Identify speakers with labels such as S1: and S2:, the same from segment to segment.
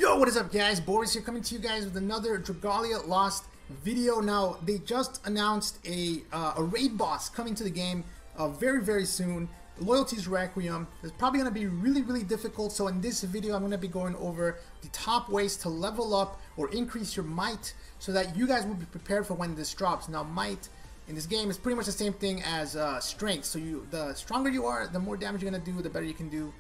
S1: Yo, what is up guys? Boris here coming to you guys with another Dragalia Lost video. Now, they just announced a raid boss coming to the game very soon. Loyalty's Requiem. It's probably going to be really difficult, so in this video I'm going to be going over the top ways to level up or increase your might so that you guys will be prepared for when this drops. Now, might in this game is pretty much the same thing as strength, so the stronger you are, the more damage you're going to do, the better you can do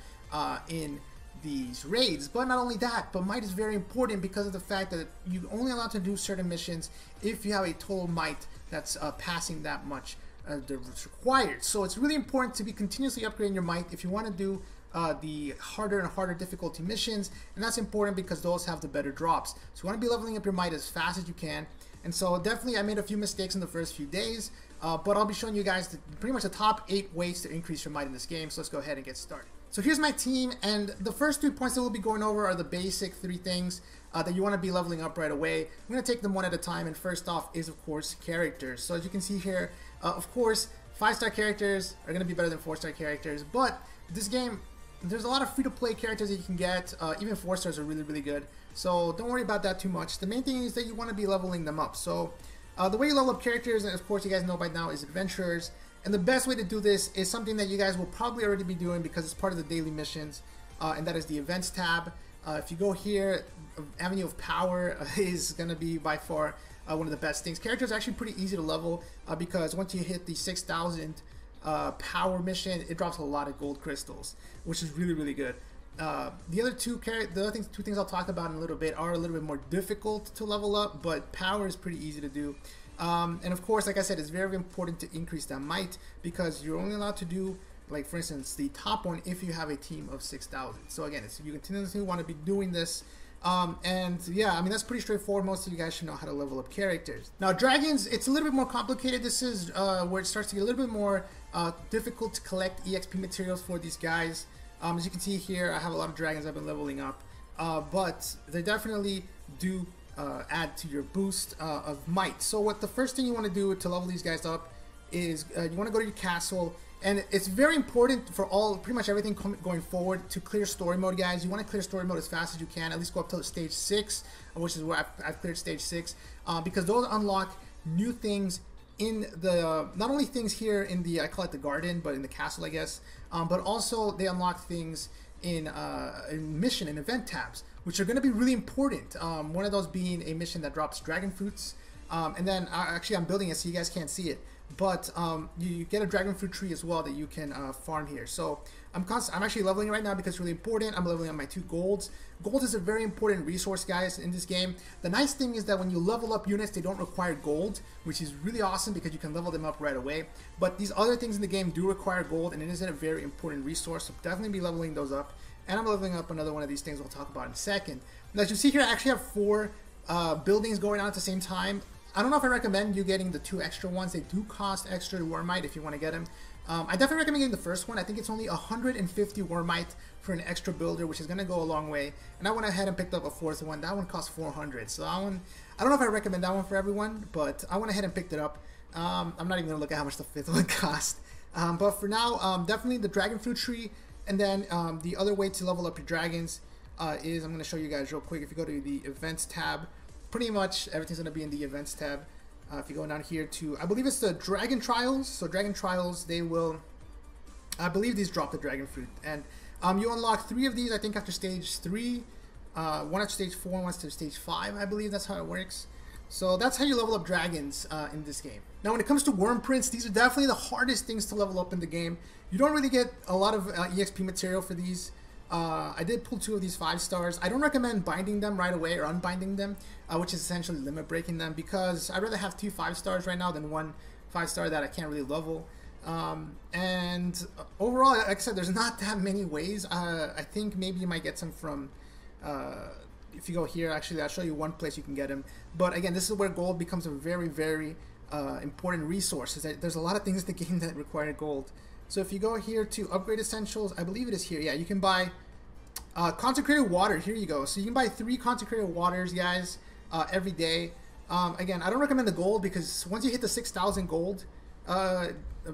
S1: in these raids. But not only that, but might is very important because of the fact that you're only allowed to do certain missions if you have a total might that's passing that much that's required. So it's really important to be continuously upgrading your might if you want to do the harder and harder difficulty missions, and that's important because those have the better drops. So you want to be leveling up your might as fast as you can. And so definitely I made a few mistakes in the first few days, but I'll be showing you guys pretty much the top 8 ways to increase your might in this game. So let's go ahead and get started. So here's my team, and the first 3 points that we'll be going over are the basic 3 things that you want to be leveling up right away. I'm going to take them one at a time, and first off is, of course, characters. So as you can see here, of course, 5-star characters are going to be better than 4-star characters, but this game, there's a lot of free-to-play characters that you can get. Even 4 stars are really good, so don't worry about that too much. The main thing is that you want to be leveling them up. So the way you level up characters, and of course you guys know by now, is adventurers. And the best way to do this is something that you guys will probably already be doing because it's part of the daily missions, and that is the events tab. If you go here, Avenue of Power is going to be by far one of the best things. Characters are actually pretty easy to level because once you hit the 6,000 power mission, it drops a lot of gold crystals, which is really good. The other two things I'll talk about in a little bit are a little bit more difficult to level up, but power is pretty easy to do. And of course, like I said, it's very important to increase that might because you're only allowed to do, like for instance, the top one if you have a team of 6,000. So again, you continuously want to be doing this. And yeah, I mean, that's pretty straightforward. Most of you guys should know how to level up characters. Now, dragons, it's a little bit more complicated. This is where it starts to get a little bit more difficult to collect EXP materials for these guys. As you can see here, I have a lot of dragons I've been leveling up, but they definitely do add to your boost of might. So what the first thing you want to do to level these guys up is you want to go to your castle, and it's very important for pretty much everything going forward to clear story mode, guys. You want to clear story mode as fast as you can, at least go up to stage 6, which is where I've cleared stage 6, because those unlock new things in the, not only things here in the, I call it the garden, but in the castle, I guess, but also they unlock things in mission and event tabs, which are going to be really important. One of those being a mission that drops dragon fruits, and then actually I'm building it so you guys can't see it, but you get a dragon fruit tree as well that you can farm here. So I'm actually leveling it right now because it's really important. I'm leveling up my 2 golds. Gold is a very important resource, guys, in this game. The nice thing is that when you level up units, they don't require gold, which is really awesome because you can level them up right away. But these other things in the game do require gold, and it is a very important resource, so definitely be leveling those up. And I'm leveling up another one of these things we'll talk about in a second. Now, as you see here, I actually have 4 buildings going on at the same time. I don't know if I recommend you getting the 2 extra ones. They do cost extra Wyrmite if you want to get them. I definitely recommend getting the first one. I think it's only 150 Wyrmite for an extra builder, which is going to go a long way. And I went ahead and picked up a 4th one. That one costs 400. So that one, I don't know if I recommend that one for everyone, but I went ahead and picked it up. I'm not even going to look at how much the 5th one cost. But for now, definitely the dragon fruit tree. And then the other way to level up your dragons is, I'm going to show you guys real quick. If you go to the events tab, pretty much everything's going to be in the events tab. If you go down here to, I believe it's the dragon trials. So dragon trials, they will, I believe these drop the dragon fruit. And you unlock 3 of these, I think, after stage 3. 1 after stage 4, 1 after stage 5. I believe that's how it works. So that's how you level up dragons in this game. Now, when it comes to Wyrmprints, these are definitely the hardest things to level up in the game. You don't really get a lot of EXP material for these. I did pull 2 of these 5 stars. I don't recommend binding them right away or unbinding them, which is essentially limit breaking them, because I'd rather have 2 5 stars right now than 1 5-star that I can't really level. And overall, like I said, there's not that many ways. I think maybe you might get some from, if you go here, actually I'll show you one place you can get them. But again, this is where gold becomes a very important resource. There's a lot of things in the game that require gold. So if you go here to upgrade essentials, I believe it is here. Yeah, you can buy consecrated water. Here you go. So you can buy 3 consecrated waters, guys, every day. Again, I don't recommend the gold because once you hit the 6,000 gold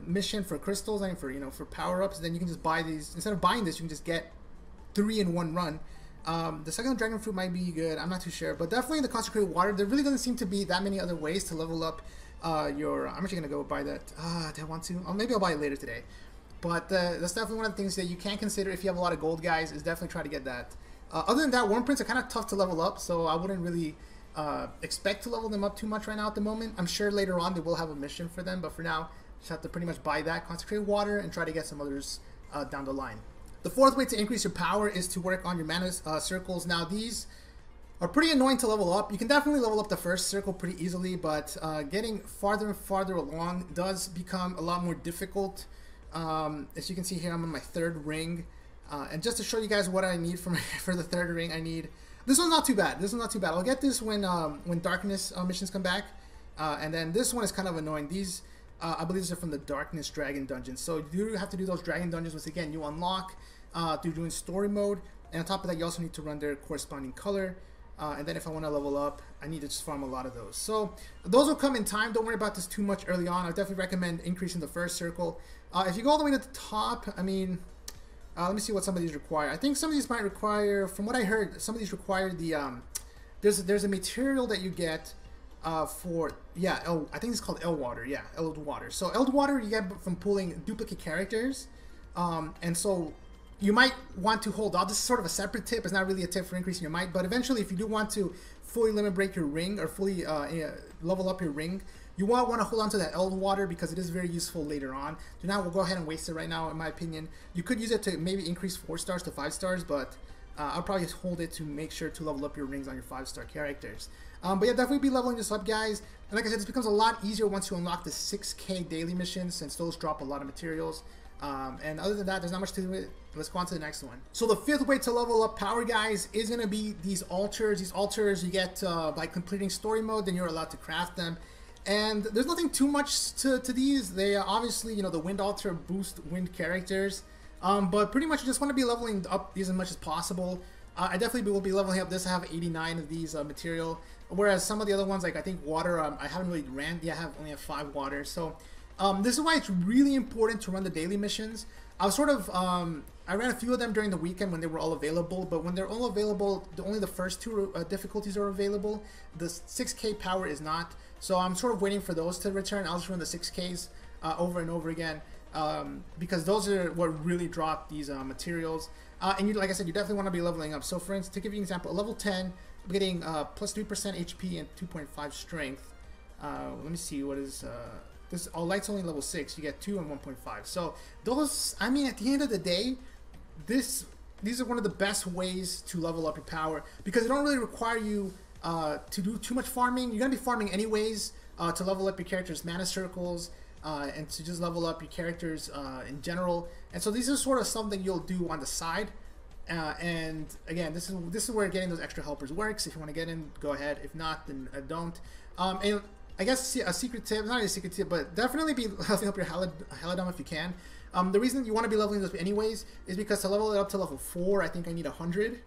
S1: mission for crystals, I mean for power ups, then you can just buy these. Instead of buying this, you can just get 3 in one run. The second dragon fruit might be good. I'm not too sure, but definitely the consecrated water. There really doesn't seem to be that many other ways to level up your. I'm actually gonna go buy that. Do I want to? Oh, maybe I'll buy it later today. But that's definitely one of the things that you can consider if you have a lot of gold, guys. Is definitely try to get that. Other than that, Wyrmprints are kind of tough to level up, so I wouldn't really expect to level them up too much right now at the moment. I'm sure later on they will have a mission for them, but for now, just have to pretty much buy that consecrated water and try to get some others down the line. The fourth way to increase your power is to work on your mana circles. Now these are pretty annoying to level up. You can definitely level up the first circle pretty easily, but getting farther and farther along does become a lot more difficult. As you can see here, I'm on my third ring. And just to show you guys what I need for the third ring, I need... This one's not too bad. This one's not too bad. I'll get this when darkness missions come back. And then this one is kind of annoying. These, I believe these are from the Darkness Dragon dungeons. So you do have to do those dragon dungeons, which again, you unlock through doing story mode. And on top of that, you also need to run their corresponding color. And then if I want to level up, I need to just farm a lot of those. So those will come in time. Don't worry about this too much early on. I definitely recommend increasing the first circle. If you go all the way to the top, I mean... let me see what some of these require. I think some of these might require, from what I heard, some of these require the, there's a material that you get for, yeah, I think it's called Eld Water, yeah, Eld Water. So Eld Water you get from pulling duplicate characters, and so you might want to hold off. This is sort of a separate tip. It's not really a tip for increasing your might, but eventually if you do want to fully limit break your ring or fully level up your ring, you want to hold on to that Eld Water because it is very useful later on. Do not go ahead and waste it right now, in my opinion. You could use it to maybe increase 4 stars to 5 stars, but I'll probably hold it to make sure to level up your rings on your 5-star characters. But yeah, definitely be leveling this up, guys. And like I said, this becomes a lot easier once you unlock the 6K daily missions, since those drop a lot of materials. And other than that, there's not much to it. Let's go on to the next one. So the 5th way to level up power, guys, is going to be these altars. These altars you get by completing story mode, then you're allowed to craft them. And there's nothing too much to these. They obviously, you know, the wind altar boost wind characters. But pretty much you just want to be leveling up these as much as possible. I definitely will be leveling up this. I have 89 of these material. Whereas some of the other ones, like I think water, I haven't really ran. Yeah, I only have 5 water. So this is why it's really important to run the daily missions. I was sort of, I ran a few of them during the weekend when they were all available, but when they're all available, only the first 2 difficulties are available. The 6K power is not. So I'm sort of waiting for those to return. I'll just run the 6Ks over and over again because those are what really drop these materials. And you, like I said, you definitely want to be leveling up. So for instance, to give you an example, a level 10, I'm getting plus 3% HP and 2.5 strength. Let me see, what is... this light's only level 6. You get 2 and 1.5. So those, I mean, at the end of the day, these are one of the best ways to level up your power because they don't really require you to do too much farming. You're gonna be farming anyways to level up your character's mana circles and to just level up your characters in general. And so these are sort of something you'll do on the side. And again, this is where getting those extra helpers works. If you want to get in, go ahead. If not, then don't. And I guess a secret tip, not a secret tip, but definitely be leveling up your Halidom if you can. The reason you want to be leveling this up anyways is because to level it up to level 4, I think I need 100.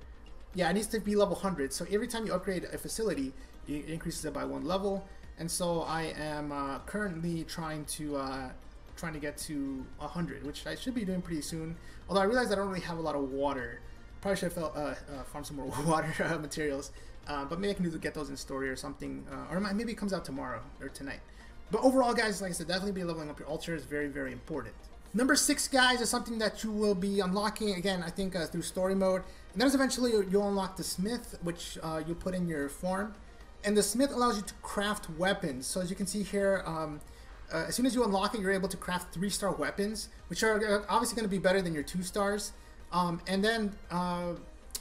S1: Yeah, it needs to be level 100. So every time you upgrade a facility, it increases it by 1 level. And so I am currently trying to get to 100, which I should be doing pretty soon. Although I realize I don't really have a lot of water. Probably should have farmed some more water materials. But maybe I can get those in story or something. Or maybe it comes out tomorrow or tonight. But overall, guys, like I said, definitely be leveling up your altar is very, very important. Number 6, guys, is something that you will be unlocking, again, I think through story mode. And then eventually you'll unlock the smith, which you'll put in your farm. And the smith allows you to craft weapons. So as you can see here, as soon as you unlock it, you're able to craft 3-star weapons, which are obviously going to be better than your 2 stars. And then,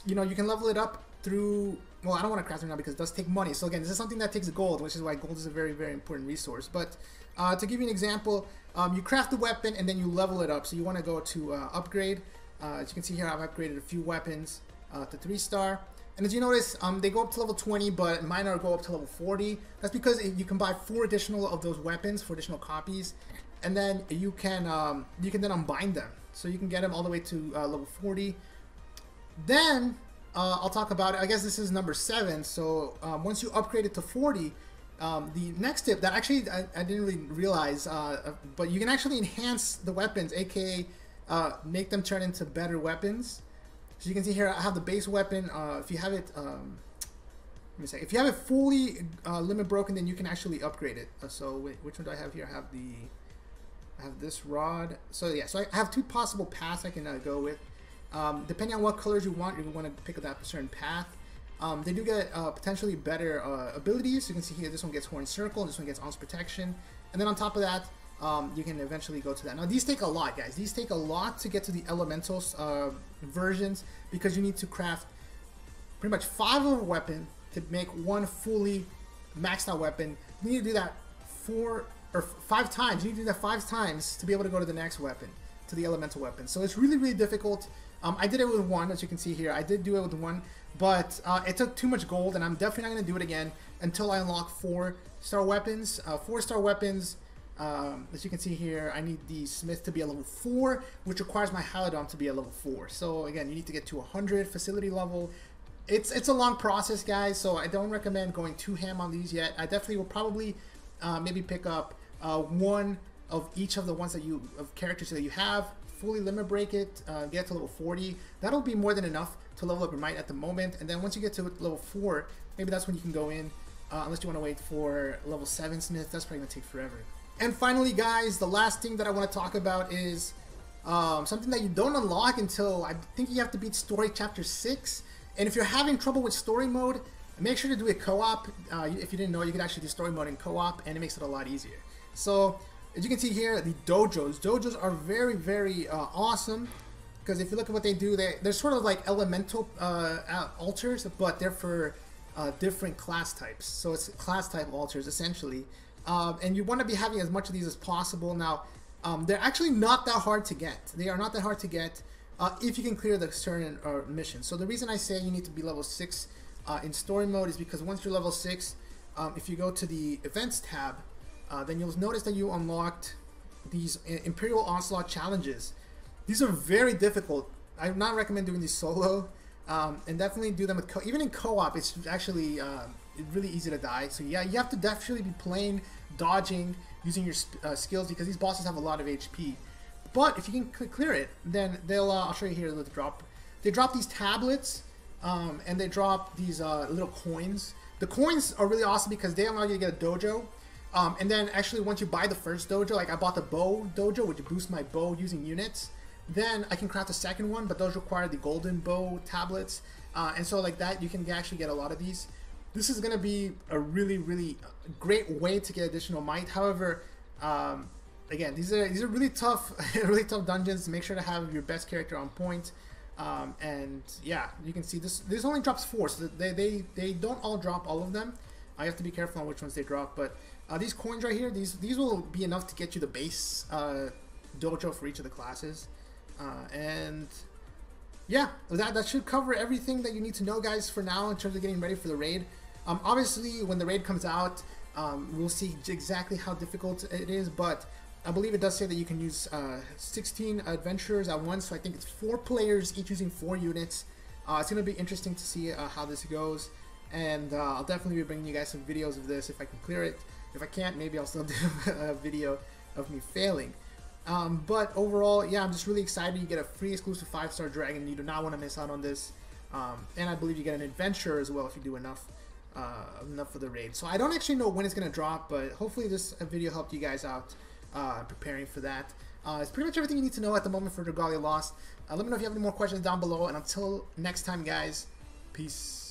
S1: you know, you can level it up through... Well, I don't want to craft it now because it does take money. So again, this is something that takes gold, which is why gold is a very, very important resource. But to give you an example, you craft the weapon and then you level it up. So you want to go to upgrade. As you can see here, I've upgraded a few weapons to 3-star. And as you notice, they go up to level 20, but mine go up to level 40. That's because you can buy 4 additional of those weapons, 4 additional copies, and then you can then unbind them. So you can get them all the way to level 40. Then I'll talk about it. I guess this is number 7. So once you upgrade it to 40, the next tip that actually I didn't really realize, but you can actually enhance the weapons, aka make them turn into better weapons. So you can see here, I have the base weapon. If you have it, let me say, if you have it fully limit broken, then you can actually upgrade it. So wait, which one do I have here? I have this rod. So yeah, so I have 2 possible paths I can go with. Depending on what colors you want to pick up that certain path. They do get potentially better abilities. You can see here, this one gets Horn Circle, this one gets Ounce Protection, and then on top of that, you can eventually go to that. Now these take a lot, guys. These take a lot to get to the Elementals versions, because you need to craft pretty much 5 of a weapon to make 1 fully maxed out weapon. You need to do that 4 or 5 times. You need to do that 5 times to be able to go to the next weapon, to the Elemental weapon. So it's really, really difficult. I did it with 1, as you can see here. I did do it with 1, but it took too much gold, and I'm definitely not going to do it again until I unlock 4-star weapons. 4-star weapons, as you can see here, I need the Smith to be a level 4, which requires my Halidom to be a level 4. So again, you need to get to 100 facility level. It's a long process, guys, so I don't recommend going too ham on these yet. I definitely will probably maybe pick up 1 of each of the ones that of characters that you have, fully limit break it, get to level 40. That'll be more than enough to level up your might at the moment. And then once you get to level 4, maybe that's when you can go in, unless you want to wait for level 7 Smith. That's probably going to take forever. And finally, guys, the last thing that I want to talk about is something that you don't unlock until, I think you have to beat story chapter 6. And if you're having trouble with story mode, make sure to do it co-op. If you didn't know, you can actually do story mode in co-op, and it makes it a lot easier. So as you can see here, the Dojos. Dojos are very, very awesome, because if you look at what they do, they're sort of like elemental altars, but they're for different class types. So it's class type altars, essentially. And you want to be having as much of these as possible. Now, they're actually not that hard to get. They are not that hard to get if you can clear the certain mission. So the reason I say you need to be level 6 in story mode is because once you're level 6, if you go to the events tab, then you'll notice that you unlocked these Imperial Onslaught challenges. These are very difficult. I would not recommend doing these solo, and definitely do them with even in co-op. It's actually really easy to die. So yeah, you have to definitely be playing, dodging, using your skills, because these bosses have a lot of HP. But if you can clear it, then they'll. I'll show you here the drop. They drop these tablets, and they drop these little coins. The coins are really awesome because they allow you to get a dojo. And then actually once you buy the first dojo, like I bought the bow dojo, which boosts my bow using units, then I can craft a second one, but those require the golden bow tablets. And so like that, you can actually get a lot of these. This is going to be a really, really great way to get additional might. However, again, these are really tough, really tough dungeons. Make sure to have your best character on point. And yeah, you can see this only drops 4, so they don't all drop all of them. I have to be careful on which ones they drop, but these coins right here, these will be enough to get you the base dojo for each of the classes. And yeah, that should cover everything that you need to know, guys, for now in terms of getting ready for the raid. Obviously, when the raid comes out, we'll see exactly how difficult it is, but I believe it does say that you can use 16 adventurers at once, so I think it's 4 players, each using 4 units. It's going to be interesting to see how this goes, and I'll definitely be bringing you guys some videos of this if I can clear it. If I can't, maybe I'll still do a video of me failing. But overall, yeah, I'm just really excited. You get a free exclusive 5-star dragon. You do not want to miss out on this. And I believe you get an adventurer as well if you do enough for the raid. So I don't actually know when it's going to drop, but hopefully this video helped you guys out preparing for that. It's pretty much everything you need to know at the moment for Dragalia Lost. Let me know if you have any more questions down below. And until next time, guys, peace.